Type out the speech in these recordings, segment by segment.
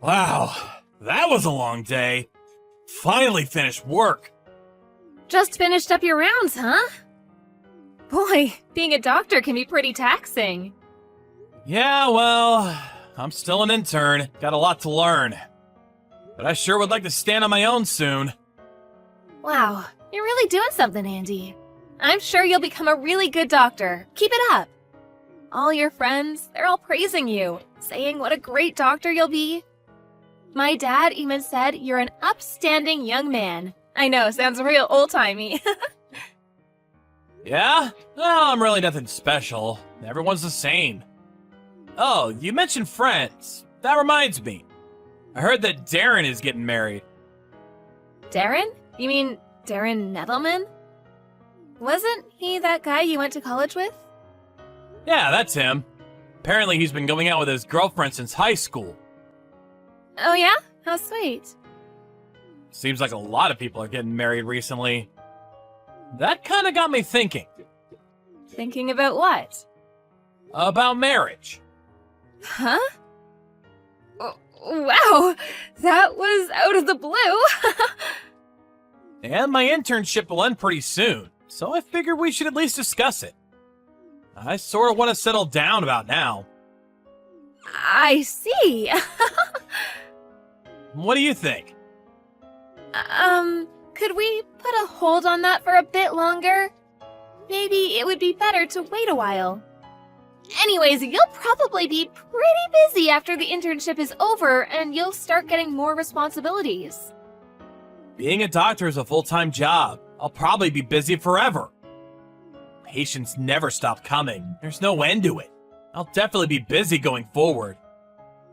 Wow, that was a long day. Finally finished work. Just finished up your rounds, huh? Boy, being a doctor can be pretty taxing. Yeah, well, I'm still an intern. Got a lot to learn. But I sure would like to stand on my own soon. Wow, you're really doing something, Andy. I'm sure you'll become a really good doctor. Keep it up. All your friends, they're all praising you, saying what a great doctor you'll be. My dad even said you're an upstanding young man. I know, sounds real old-timey. Yeah? Well, I'm really nothing special. Everyone's the same. Oh, you mentioned friends. That reminds me. I heard that Darren is getting married. Darren? You mean Darren Nettleman? Wasn't he that guy you went to college with? Yeah, that's him. Apparently he's been going out with his girlfriend since high school. Oh yeah? How sweet. Seems like a lot of people are getting married recently. That kind of got me thinking. Thinking about what? About marriage. Huh? Oh, wow, that was out of the blue. And my internship will end pretty soon, so I figured we should at least discuss it. I sort of want to settle down about now. I see. What do you think? Could we put a hold on that for a bit longer? Maybe it would be better to wait a while. Anyways, you'll probably be pretty busy after the internship is over and you'll start getting more responsibilities. Being a doctor is a full-time job. I'll probably be busy forever. Patients never stop coming. There's no end to it. I'll definitely be busy going forward.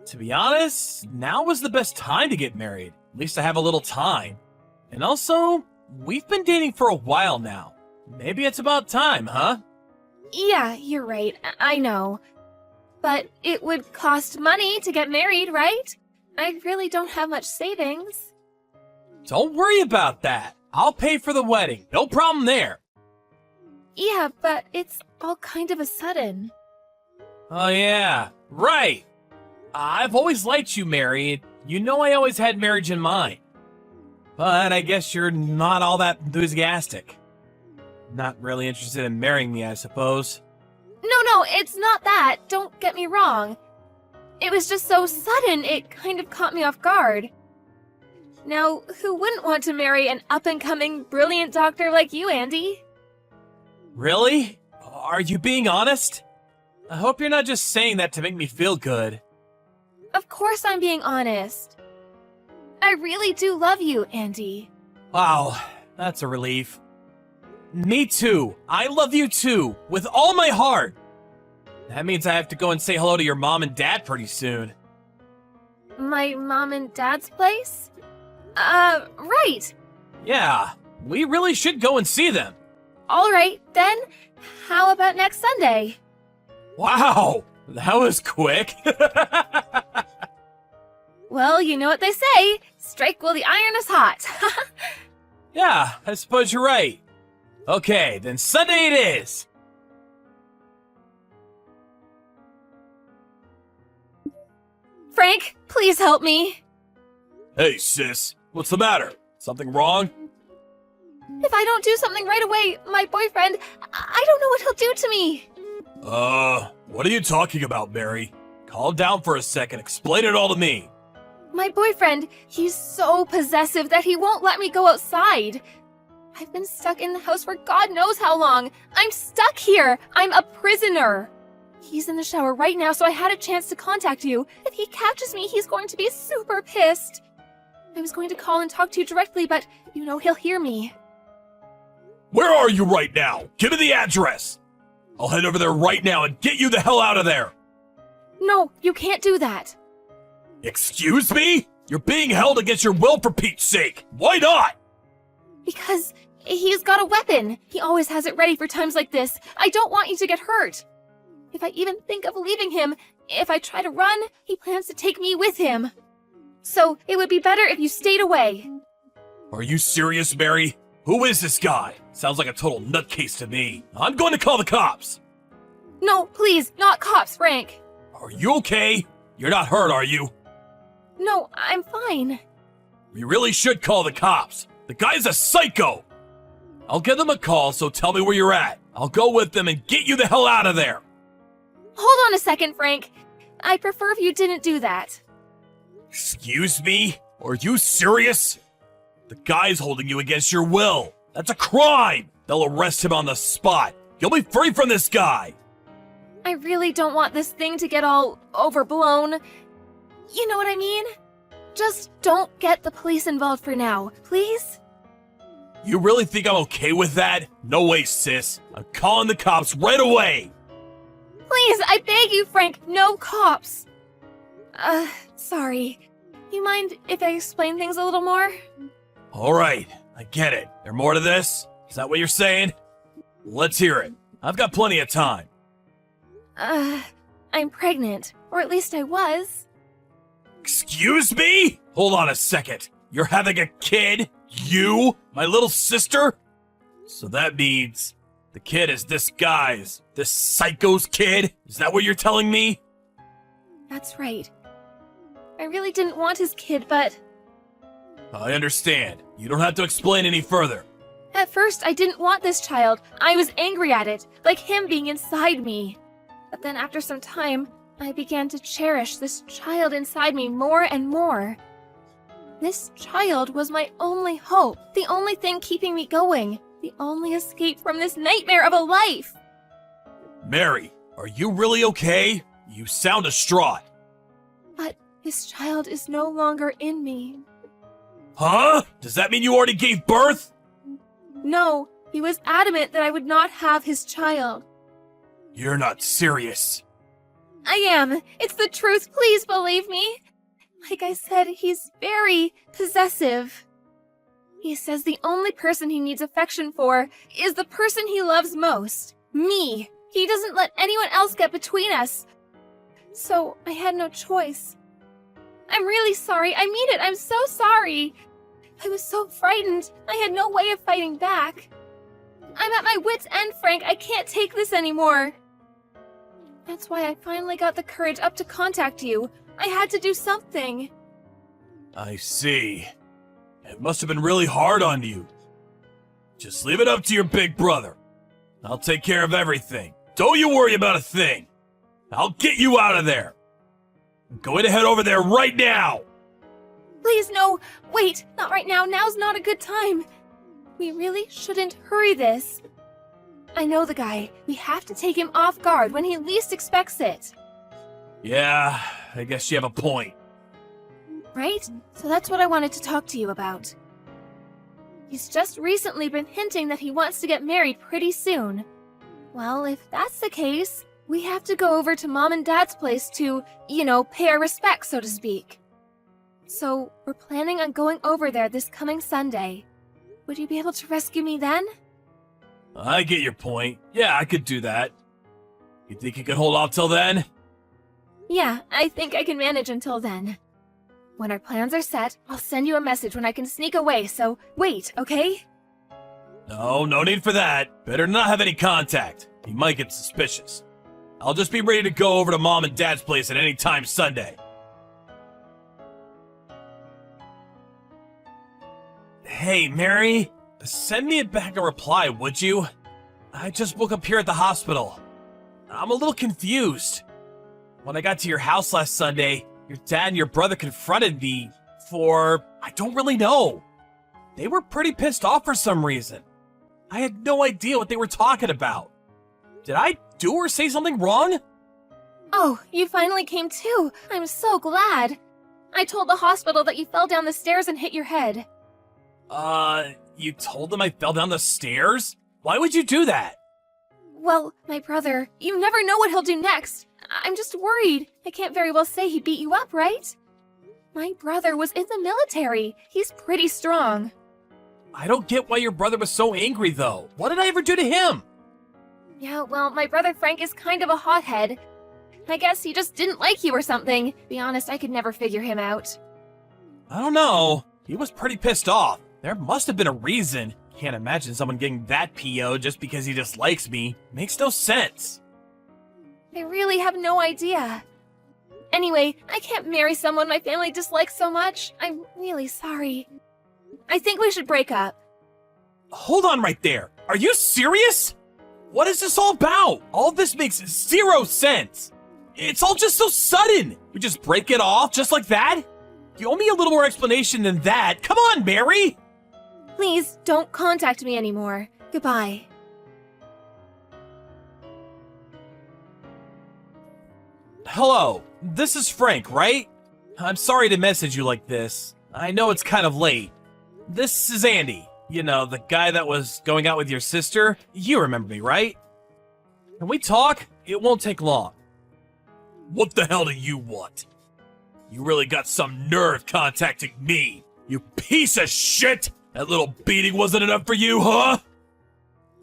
To be honest, now was the best time to get married. At least I have a little time. And also, we've been dating for a while now. Maybe it's about time, huh? Yeah, you're right. I know. But it would cost money to get married, right? I really don't have much savings. Don't worry about that. I'll pay for the wedding. No problem there. Yeah, but it's all kind of a sudden. Oh yeah, right. I've always liked you, Mary. You know I always had marriage in mind. But I guess you're not all that enthusiastic. Not really interested in marrying me, I suppose. No, it's not that. Don't get me wrong. It was just so sudden, it kind of caught me off guard. Now, who wouldn't want to marry an up-and-coming, brilliant doctor like you, Andy? Really? Are you being honest? I hope you're not just saying that to make me feel good. Of course I'm being honest. I really do love you, Andy. Wow, that's a relief. Me too. I love you too, with all my heart. That means I have to go and say hello to your mom and dad pretty soon. My mom and dad's place? Right. Yeah, we really should go and see them. All right, then. How about next Sunday? Wow, that was quick. Well, you know what they say. Strike while the iron is hot. Yeah, I suppose you're right. Okay, then Sunday it is. Frank, please help me. Hey, sis, what's the matter? Something wrong? If I don't do something right away, my boyfriend, I don't know what he'll do to me. What are you talking about, Mary? Calm down for a second, explain it all to me. My boyfriend, he's so possessive that he won't let me go outside. I've been stuck in the house for God knows how long. I'm stuck here. I'm a prisoner. He's in the shower right now, so I had a chance to contact you. If he catches me, he's going to be super pissed. I was going to call and talk to you directly, but you know he'll hear me. Where are you right now? Give me the address. I'll head over there right now and get you the hell out of there. No, you can't do that. Excuse me? You're being held against your will for Pete's sake. Why not? Because he's got a weapon. He always has it ready for times like this. I don't want you to get hurt. If I even think of leaving him, if I try to run, he plans to take me with him. So it would be better if you stayed away. Are you serious, Mary? Who is this guy? Sounds like a total nutcase to me. I'm going to call the cops. No, please, not cops, Frank. Are you okay? You're not hurt, are you? No, I'm fine. We really should call the cops. The guy's a psycho. I'll give them a call, so tell me where you're at. I'll go with them and get you the hell out of there. Hold on a second, Frank. I'd prefer if you didn't do that. Excuse me? Are you serious? The guy's holding you against your will. That's a crime. They'll arrest him on the spot. You'll be free from this guy. I really don't want this thing to get all overblown. You know what I mean? Just don't get the police involved for now, please? You really think I'm okay with that? No way, sis. I'm calling the cops right away. Please, I beg you, Frank, no cops. Sorry. You mind if I explain things a little more? All right, I get it. There more to this? Is that what you're saying? Let's hear it. I've got plenty of time. I'm pregnant. Or at least I was. Excuse me? Hold on a second. You're having a kid? You? My little sister? So that means the kid is this guy's, this psycho's kid? Is that what you're telling me? That's right. I really didn't want his kid, but... I understand. You don't have to explain any further. At first, I didn't want this child. I was angry at it, like him being inside me. But then after some time, I began to cherish this child inside me more and more. This child was my only hope, the only thing keeping me going, the only escape from this nightmare of a life. Mary, are you really okay? You sound distraught. But this child is no longer in me. Huh? Does that mean you already gave birth? No, he was adamant that I would not have his child. You're not serious. I am. It's the truth. Please believe me. Like I said, he's very possessive. He says the only person he needs affection for is the person he loves most, me. He doesn't let anyone else get between us. So I had no choice. I'm really sorry. I mean it. I'm so sorry. I was so frightened. I had no way of fighting back. I'm at my wit's end, Frank. I can't take this anymore. That's why I finally got the courage up to contact you. I had to do something. I see. It must have been really hard on you. Just leave it up to your big brother. I'll take care of everything. Don't you worry about a thing. I'll get you out of there. I'm going to head over there right now. Please, no. Wait, not right now. Now's not a good time. We really shouldn't hurry this. I know the guy. We have to take him off guard when he least expects it. Yeah, I guess you have a point. Right? So that's what I wanted to talk to you about. He's just recently been hinting that he wants to get married pretty soon. Well, if that's the case, we have to go over to Mom and Dad's place to, pay our respects, so to speak. So, we're planning on going over there this coming Sunday. Would you be able to rescue me then? I get your point. Yeah, I could do that. You think you could hold off till then? Yeah, I think I can manage until then. When our plans are set, I'll send you a message when I can sneak away, so wait, okay? No need for that. Better not have any contact. He might get suspicious. I'll just be ready to go over to Mom and Dad's place at any time Sunday. Hey, Mary, send me back a reply, would you? I just woke up here at the hospital. I'm a little confused. When I got to your house last Sunday, your dad and your brother confronted me for... I don't really know. They were pretty pissed off for some reason. I had no idea what they were talking about. Did I do or say something wrong? Oh, you finally came to. I'm so glad. I told the hospital that you fell down the stairs and hit your head. You told them I fell down the stairs? Why would you do that? Well, my brother, you never know what he'll do next. I'm just worried. I can't very well say he beat you up, right? My brother was in the military. He's pretty strong. I don't get why your brother was so angry, though. What did I ever do to him? Yeah, well, my brother Frank is kind of a hothead. I guess he just didn't like you or something. Be honest, I could never figure him out. I don't know. He was pretty pissed off. There must have been a reason. Can't imagine someone getting that PO just because he dislikes me. Makes no sense. I really have no idea. Anyway, I can't marry someone my family dislikes so much. I'm really sorry. I think we should break up. Hold on right there. Are you serious? What is this all about? All this makes zero sense. It's all just so sudden. We just break it off just like that? You owe me a little more explanation than that. Come on, Mary. Please, don't contact me anymore. Goodbye. Hello, this is Frank, right? I'm sorry to message you like this. I know it's kind of late. This is Andy. You know, the guy that was going out with your sister. You remember me, right? Can we talk? It won't take long. What the hell do you want? You really got some nerve contacting me, you piece of shit! That little beating wasn't enough for you, huh?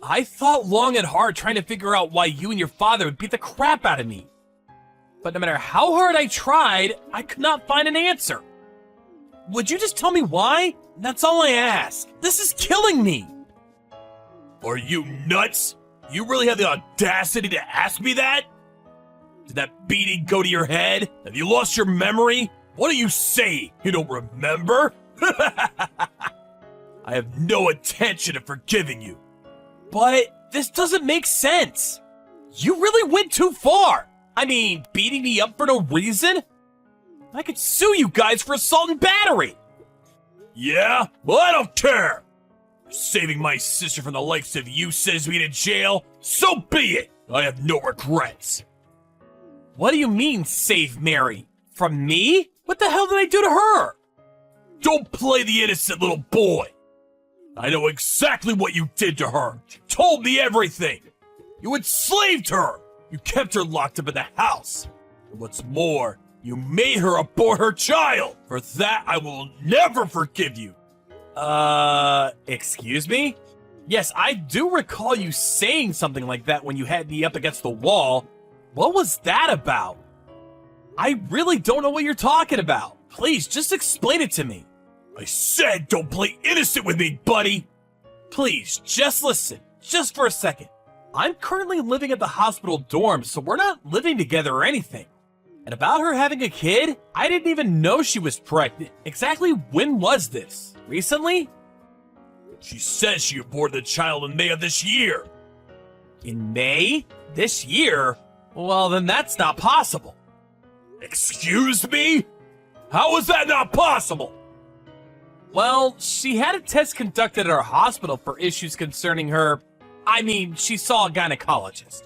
I thought long and hard trying to figure out why you and your father would beat the crap out of me. But no matter how hard I tried, I could not find an answer. Would you just tell me why? That's all I ask. This is killing me. Are you nuts? You really have the audacity to ask me that? Did that beating go to your head? Have you lost your memory? What do you say? You don't remember? I have no intention of forgiving you. But this doesn't make sense. You really went too far. I mean, beating me up for no reason? I could sue you guys for assault and battery. Yeah? Well, I don't care. Saving my sister from the likes of you sends me to jail. So be it. I have no regrets. What do you mean, save Mary? From me? What the hell did I do to her? Don't play the innocent little boy. I know exactly what you did to her. She told me everything. You enslaved her. You kept her locked up in the house. And what's more, you made her abort her child. For that, I will never forgive you. Excuse me? Yes, I do recall you saying something like that when you had me up against the wall. What was that about? I really don't know what you're talking about. Please, just explain it to me. I said don't play innocent with me, buddy. Please, just listen, just for a second. I'm currently living at the hospital dorm, so we're not living together or anything. And about her having a kid, I didn't even know she was pregnant. Exactly when was this? Recently? She says she aborted the child in May of this year. In May? This year? Well, then that's not possible. Excuse me? How is that not possible? Well, she had a test conducted at our hospital for issues concerning her. I mean, she saw a gynecologist.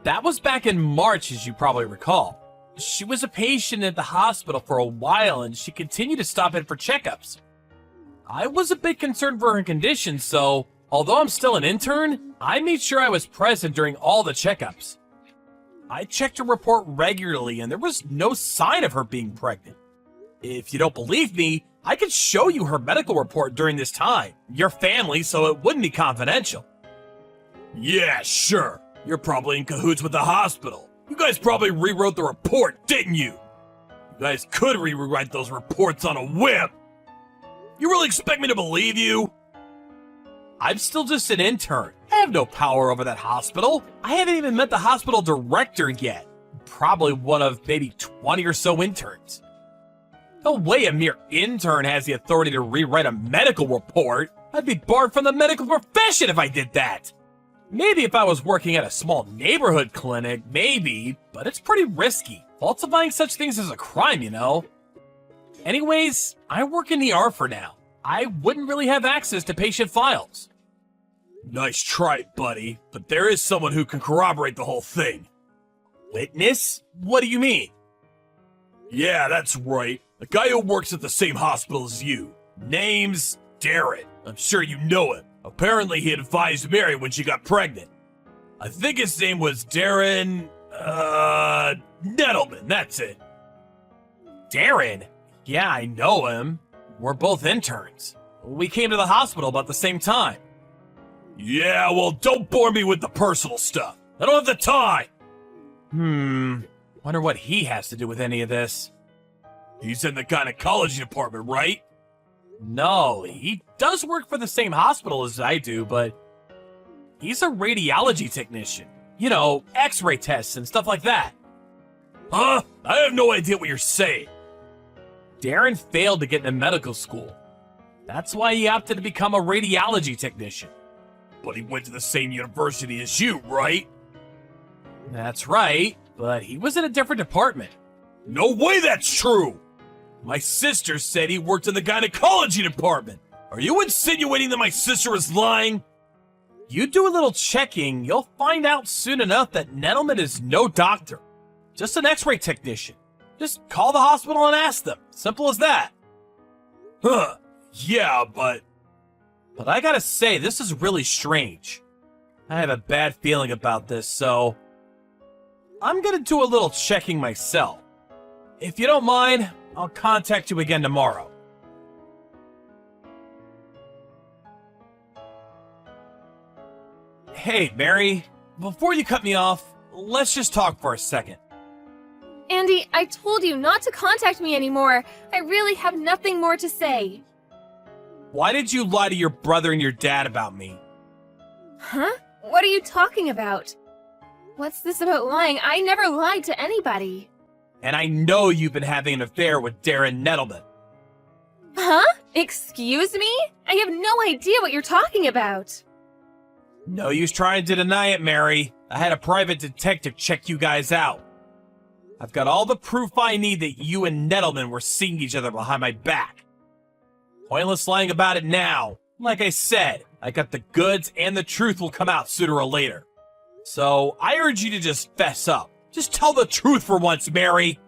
That was back in March, as you probably recall. She was a patient at the hospital for a while, and she continued to stop in for checkups. I was a bit concerned for her condition, so although I'm still an intern, I made sure I was present during all the checkups. I checked her report regularly, and there was no sign of her being pregnant. If you don't believe me, I could show you her medical report during this time. Your family, so it wouldn't be confidential. Yeah, sure. You're probably in cahoots with the hospital. You guys probably rewrote the report, didn't you? You guys could rewrite those reports on a whim. You really expect me to believe you? I'm still just an intern. I have no power over that hospital. I haven't even met the hospital director yet. Probably one of maybe 20 or so interns. No way a mere intern has the authority to rewrite a medical report. I'd be barred from the medical profession if I did that. Maybe if I was working at a small neighborhood clinic, maybe, but it's pretty risky. Falsifying such things is a crime, you know. Anyways, I work in ER for now. I wouldn't really have access to patient files. Nice try, buddy, but there is someone who can corroborate the whole thing. Witness? What do you mean? Yeah, that's right. A guy who works at the same hospital as you. Name's Darren. I'm sure you know him. Apparently he advised Mary when she got pregnant. I think his name was Darren, Nettleman, that's it. Darren? Yeah, I know him. We're both interns. We came to the hospital about the same time. Yeah, well, don't bore me with the personal stuff. I don't have the time. Wonder what he has to do with any of this. He's in the gynecology department, right? No, he does work for the same hospital as I do, but he's a radiology technician. You know, x-ray tests and stuff like that. Huh? I have no idea what you're saying. Darren failed to get into medical school. That's why he opted to become a radiology technician. But he went to the same university as you, right? That's right, but he was in a different department. No way that's true! My sister said he worked in the gynecology department. Are you insinuating that my sister is lying? You do a little checking, you'll find out soon enough that Nettleman is no doctor. Just an x-ray technician. Just call the hospital and ask them. Simple as that. Huh. Yeah, but I gotta say, this is really strange. I have a bad feeling about this, so I'm gonna do a little checking myself. If you don't mind, I'll contact you again tomorrow. Hey, Mary, before you cut me off, let's just talk for a second. Andy, I told you not to contact me anymore. I really have nothing more to say. Why did you lie to your brother and your dad about me? Huh? What are you talking about? What's this about lying? I never lied to anybody. And I know you've been having an affair with Darren Nettleman. Huh? Excuse me? I have no idea what you're talking about. No use trying to deny it, Mary. I had a private detective check you guys out. I've got all the proof I need that you and Nettleman were seeing each other behind my back. Pointless lying about it now. Like I said, I got the goods and the truth will come out sooner or later. So I urge you to just fess up. Just tell the truth for once, Mary.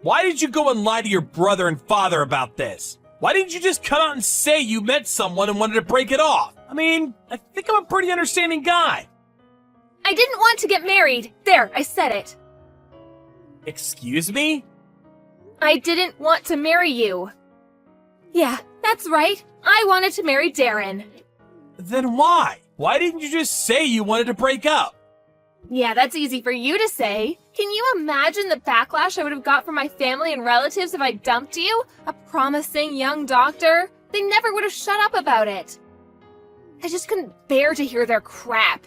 Why did you go and lie to your brother and father about this? Why didn't you just come out and say you met someone and wanted to break it off? I mean, I think I'm a pretty understanding guy. I didn't want to get married. There, I said it. Excuse me? I didn't want to marry you. Yeah, that's right. I wanted to marry Darren. Then why? Why didn't you just say you wanted to break up? Yeah, that's easy for you to say. Can you imagine the backlash I would have got from my family and relatives if I dumped you? A promising young doctor? They never would have shut up about it. I just couldn't bear to hear their crap.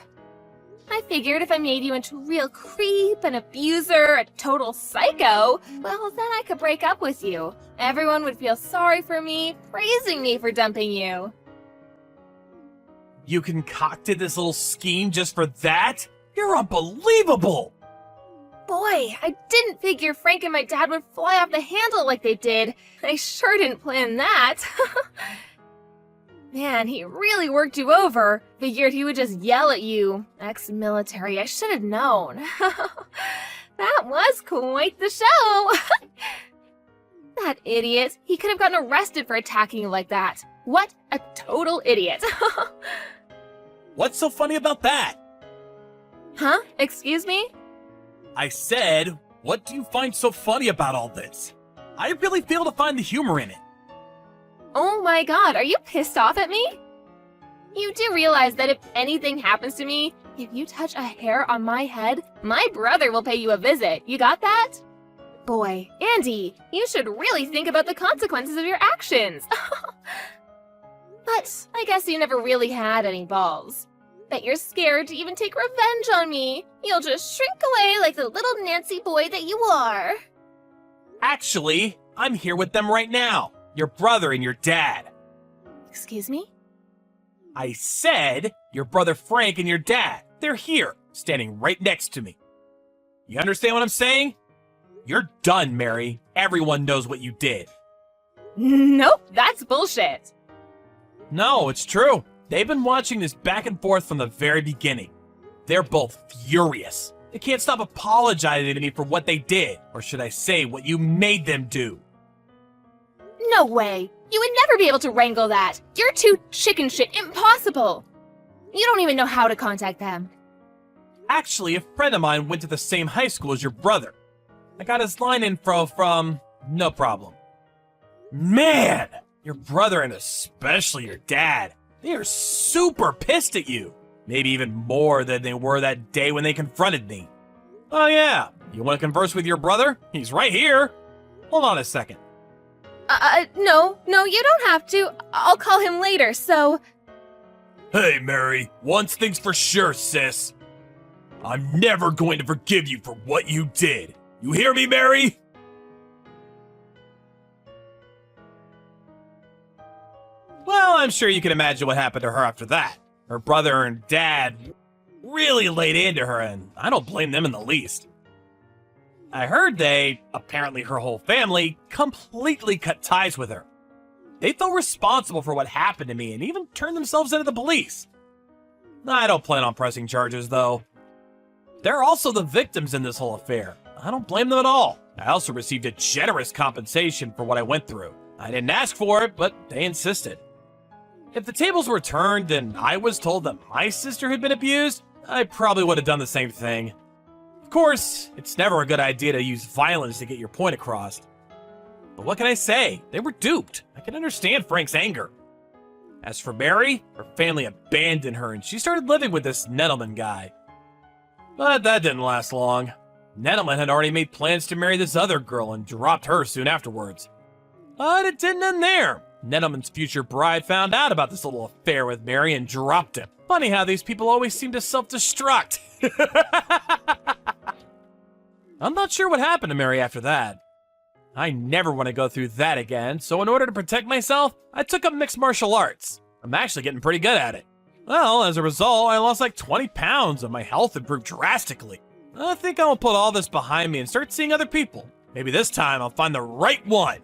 I figured if I made you into a real creep, an abuser, a total psycho, well, then I could break up with you. Everyone would feel sorry for me, praising me for dumping you. You concocted this little scheme just for that? You're unbelievable! Boy, I didn't figure Frank and my dad would fly off the handle like they did. I sure didn't plan that. Man, he really worked you over. Figured he would just yell at you. Ex-military, I should have known. That was quite the show. That idiot. He could have gotten arrested for attacking you like that. What a total idiot. What's so funny about that? Huh? Excuse me? I said, what do you find so funny about all this? I really fail to find the humor in it. Oh my god, are you pissed off at me? You do realize that if anything happens to me, if you touch a hair on my head, my brother will pay you a visit. You got that? Boy, Andy, you should really think about the consequences of your actions. But I guess you never really had any balls. Bet you're scared to even take revenge on me. You'll just shrink away like the little Nancy boy that you are. Actually, I'm here with them right now. Your brother and your dad. Excuse me? I said your brother Frank and your dad. They're here, standing right next to me. You understand what I'm saying? You're done, Mary. Everyone knows what you did. Nope, that's bullshit. No, it's true. They've been watching this back and forth from the very beginning. They're both furious. They can't stop apologizing to me for what they did, or should I say, what you made them do. No way. You would never be able to wrangle that. You're too chicken shit. Impossible. You don't even know how to contact them. Actually, a friend of mine went to the same high school as your brother. I got his line info from no problem. Man, your brother and especially your dad, they are super pissed at you. Maybe even more than they were that day when they confronted me. Oh yeah, you want to converse with your brother? He's right here. Hold on a second. No, you don't have to. I'll call him later, so... Hey, Mary, one thing's for sure, sis. I'm never going to forgive you for what you did. You hear me, Mary? Well, I'm sure you can imagine what happened to her after that. Her brother and dad really laid into her, and I don't blame them in the least. I heard apparently her whole family, completely cut ties with her. They felt responsible for what happened to me and even turned themselves into the police. I don't plan on pressing charges, though. They're also the victims in this whole affair. I don't blame them at all. I also received a generous compensation for what I went through. I didn't ask for it, but they insisted. If the tables were turned and I was told that my sister had been abused, I probably would have done the same thing. Of course, it's never a good idea to use violence to get your point across. But what can I say? They were duped. I can understand Frank's anger. As for Mary, her family abandoned her and she started living with this Nettleman guy. But that didn't last long. Nettleman had already made plans to marry this other girl and dropped her soon afterwards. But it didn't end there. Nettleman's future bride found out about this little affair with Mary and dropped him. Funny how these people always seem to self-destruct. I'm not sure what happened to Mary after that. I never want to go through that again, so in order to protect myself, I took up mixed martial arts. I'm actually getting pretty good at it. Well, as a result, I lost like 20 pounds and my health improved drastically. I think I'll put all this behind me and start seeing other people. Maybe this time I'll find the right one.